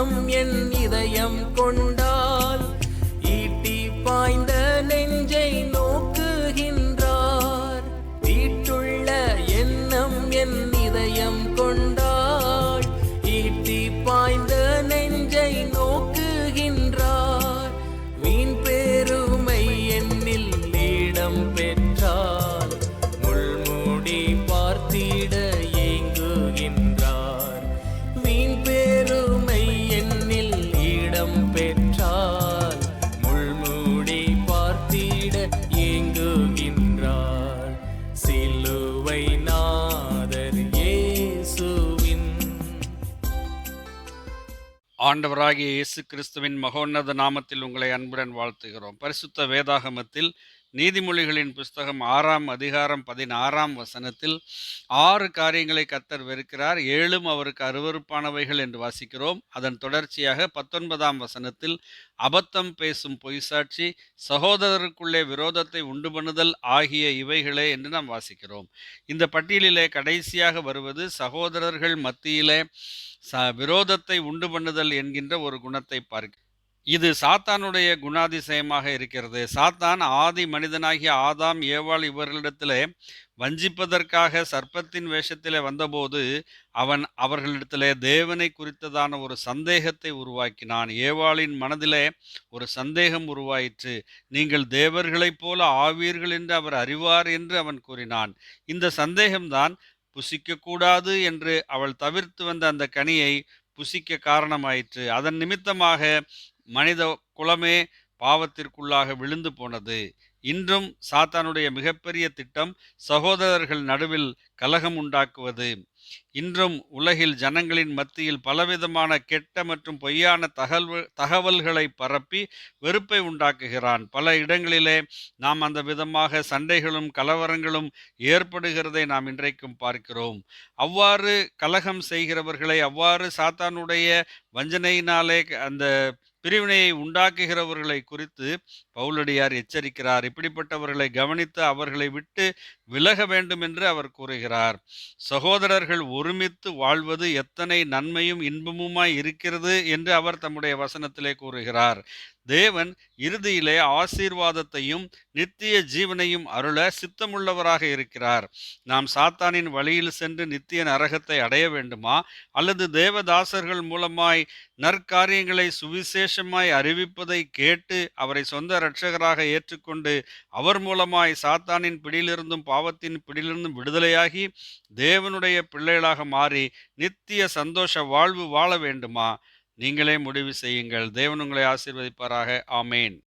எண்ணம் என் இதயம் கொண்டால் ஈட்டி பாய்ந்த நெஞ்சை நோக்குகின்றார். தீட்டுள்ள எண்ணம் என் இதயம் கொண்டால் ஈட்டி பாய்ந்த நெஞ்சை நோக்குகின்றார். வீண் பெருமை என்னில் இடம் பெற்றால் முள்முடி பார்த்திட ஏங்குகின்றார். வீண் பெருமை என்னில் இடம் பெற்றால் முள்முடி பார்த்திட ஏங்குகின்றார். சிலுவை நாதர் இயேசுவின். ஆண்டவராகிய இயேசு கிறிஸ்துவின் மகோன்னத நாமத்தில் உங்களை அன்புடன் வாழ்த்துகிறோம். பரிசுத்த வேதாகமத்தில் நீதிமொழிகளின் புஸ்தகம் 6ஆம் அதிகாரம் 16ஆம் வசனத்தில் 6 காரியங்களை கர்த்தர் வெறுக்கிறார், 7 அவருக்கு அருவருப்பானவைகள் என்று வாசிக்கிறோம். அதன் தொடர்ச்சியாக 19ஆம் வசனத்தில் அபத்தம் பேசும் பொய்சாட்சி, சகோதரருக்குள்ளே விரோதத்தை உண்டு பண்ணுதல் ஆகிய இவைகளே என்று நாம் வாசிக்கிறோம். இந்த பட்டியலிலே கடைசியாக வருவது சகோதரர்கள் மத்தியிலே விரோதத்தை உண்டு பண்ணுதல் என்கின்ற ஒரு குணத்தை பார்க்க. இது சாத்தானுடைய குணாதிசயமாக இருக்கிறது. சாத்தான் ஆதி மனிதனாகிய ஆதாம் ஏவாள் இவர்களிடத்திலே வஞ்சிப்பதற்காக சர்ப்பத்தின் வேஷத்திலே வந்தபோது அவன் அவர்களிடத்திலே தேவனை குறித்ததான ஒரு சந்தேகத்தை உருவாக்கினான். ஏவாளின் மனதிலே ஒரு சந்தேகம் உருவாயிற்று. நீங்கள் தேவர்களைப் போல ஆவீர்கள் என்று அவர் அறிவார் என்று அவன் கூறினான். இந்த சந்தேகம்தான் புசிக்கக்கூடாது என்று அவள் தவிர்த்து வந்த அந்த கனியை புசிக்க காரணமாயிற்று. அதன் நிமித்தமாக மனித குலமே பாவத்திற்குள்ளாக விழுந்து போனது. இன்றும் சாத்தானுடைய மிகப்பெரிய திட்டம் சகோதரர்கள் நடுவில் கலகம் உண்டாக்குவது. இன்றும் உலகில் ஜனங்களின் மத்தியில் பலவிதமான கெட்ட மற்றும் பொய்யான தகவல்களை பரப்பி வெறுப்பை உண்டாக்குகிறான். பல இடங்களிலே நாம் அந்த விதமாக சண்டைகளும் கலவரங்களும் ஏற்படுகிறதை நாம் இன்றைக்கும் பார்க்கிறோம். அவ்வாறு கலகம் செய்கிறவர்களை, அவ்வாறு சாத்தானுடைய வஞ்சனையினாலே அந்த பிரிவினையை உண்டாக்குகிறவர்களை குறித்து பவுலடியார் எச்சரிக்கிறார். இப்படிப்பட்டவர்களை கவனித்து அவர்களை விட்டு விலக வேண்டும் என்று அவர் கூறுகிறார். சகோதரர்கள் ஒருமித்து வாழ்வது எத்தனை நன்மையும் இன்பமுமாய் இருக்கிறது என்று அவர் தம்முடைய வசனத்திலே கூறுகிறார். தேவன் இறுதியிலே ஆசீர்வாதத்தையும் நித்திய ஜீவனையும் அருள சித்தமுள்ளவராக இருக்கிறார். நாம் சாத்தானின் வழியில் சென்று நித்திய நரகத்தை அடைய வேண்டுமா, அல்லது தேவதாசர்கள் மூலமாய் நற்காரியங்களை சுவிசேஷமாய் அறிவிப்பதை கேட்டு அவரை சொந்த இரட்சகராக ஏற்றுக்கொண்டு அவர் மூலமாய் சாத்தானின் பிடியிலிருந்தும் பாவத்தின் பிடியிலிருந்தும் விடுதலையாகி தேவனுடைய பிள்ளைகளாக மாறி நித்திய சந்தோஷ வாழ்வு வாழ வேண்டுமா? நீங்களே முடிவு செய்யுங்கள். தேவன் உங்களை ஆசீர்வதிப்பாராக. ஆமேன்.